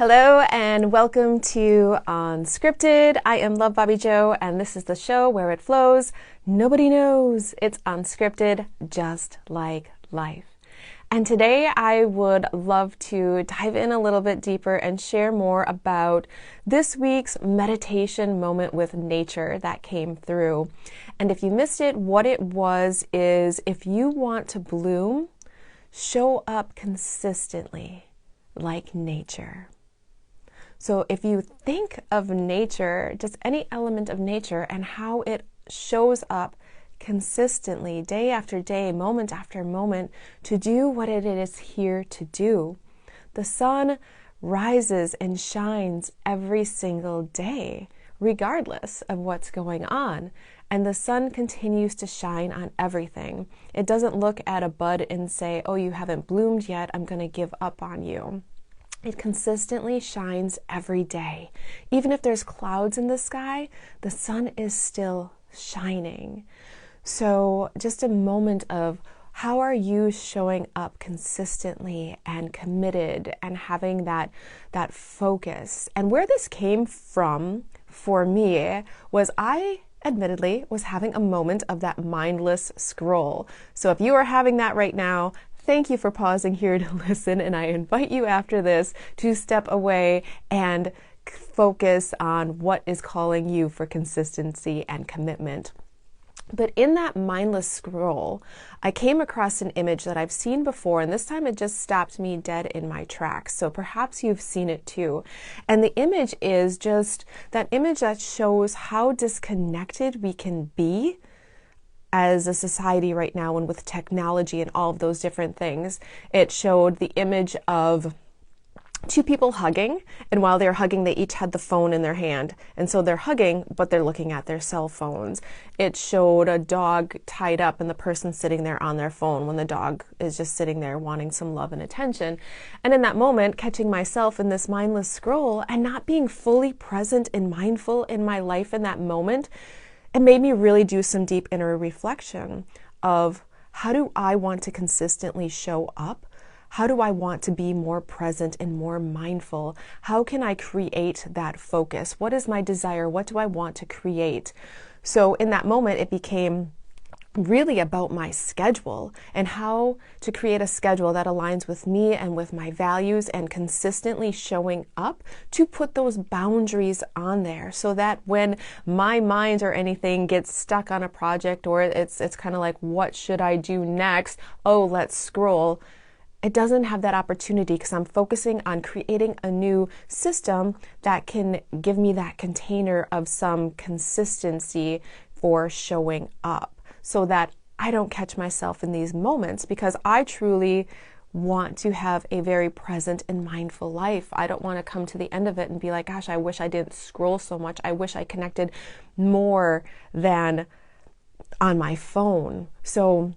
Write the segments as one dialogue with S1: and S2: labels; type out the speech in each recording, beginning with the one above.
S1: Hello and welcome to Unscripted. I am Bobbie Jo and this is the show where it flows. Nobody knows. It's unscripted, just like life. And today I would love to dive in a little bit deeper and share more about this week's meditation moment with nature that came through. And if you missed it, what it was is if you want to bloom, show up consistently like nature. So if you think of nature, just any element of nature and how it shows up consistently, day after day, moment after moment, to do what it is here to do. The sun rises and shines every single day, regardless of what's going on. And the sun continues to shine on everything. It doesn't look at a bud and say, oh, you haven't bloomed yet, I'm going to give up on you. It consistently shines every day. Even if there's clouds in the sky, the sun is still shining. So just a moment of how are you showing up consistently and committed and having that focus. And where this came from for me was I admittedly was having a moment of that mindless scroll. So if you are having that right now, thank you for pausing here to listen, and I invite you after this to step away and focus on what is calling you for consistency and commitment. But in that mindless scroll, I came across an image that I've seen before, and this time it just stopped me dead in my tracks. So perhaps you've seen it too. And the image is just that image that shows how disconnected we can be as a society right now, and with technology and all of those different things. It showed the image of two people hugging, and while they're hugging, they each had the phone in their hand. And so they're hugging, but they're looking at their cell phones. It showed a dog tied up and the person sitting there on their phone when the dog is just sitting there wanting some love and attention. And in that moment, catching myself in this mindless scroll and not being fully present and mindful in my life in that moment, it made me really do some deep inner reflection of how do I want to consistently show up? How do I want to be more present and more mindful? How can I create that focus? What is my desire? What do I want to create? So in that moment, it became really about my schedule and how to create a schedule that aligns with me and with my values, and consistently showing up to put those boundaries on there so that when my mind or anything gets stuck on a project, or it's kind of like, what should I do next? Oh, let's scroll. It doesn't have that opportunity because I'm focusing on creating a new system that can give me that container of some consistency for showing up, so that I don't catch myself in these moments, because I truly want to have a very present and mindful life. I don't want to come to the end of it and be like, gosh, I wish I didn't scroll so much. I wish I connected more than on my phone. So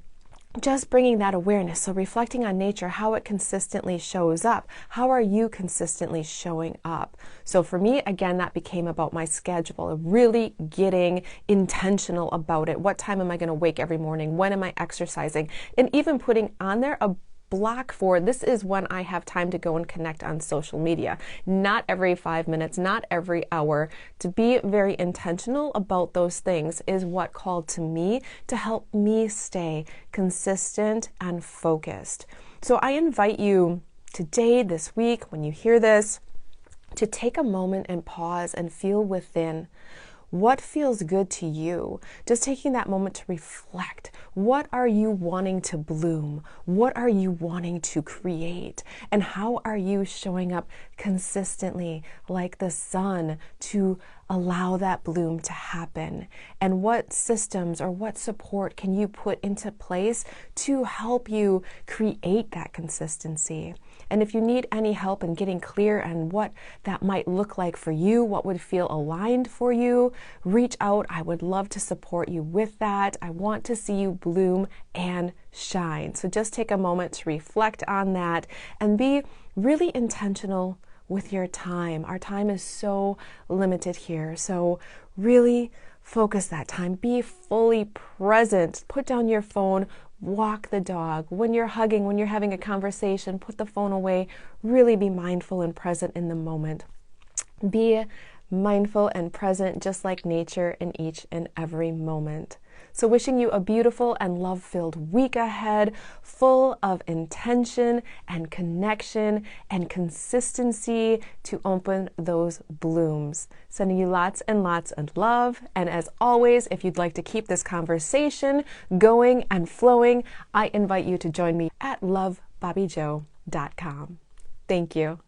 S1: just bringing that awareness, so reflecting on nature, how it consistently shows up. How are you consistently showing up? So for me, again, that became about my schedule, really getting intentional about it. What time am I going to wake every morning? When am I exercising? And even putting on there a block for this is when I have time to go and connect on social media. Not every 5 minutes, not every hour. To be very intentional about those things is what called to me to help me stay consistent and focused. So I invite you today, this week, when you hear this, to take a moment and pause and feel within. What feels good to you? Just taking that moment to reflect. What are you wanting to bloom? What are you wanting to create? And how are you showing up consistently like the sun to allow that bloom to happen? And what systems or what support can you put into place to help you create that consistency? And if you need any help in getting clear on what that might look like for you, what would feel aligned for you, reach out. I would love to support you with that. I want to see you bloom and shine. So just take a moment to reflect on that and be really intentional with your time. Our time is so limited here. So really focus that time. Be fully present. Put down your phone. walk the dog, when you're hugging, when you're having a conversation, put the phone away. Really be mindful and present in the moment. Be mindful and present just like nature in each and every moment. So wishing you a beautiful and love-filled week ahead, full of intention and connection and consistency to open those blooms. Sending you lots and lots of love. And as always, if you'd like to keep this conversation going and flowing, I invite you to join me at loveBobbiejo.com. Thank you.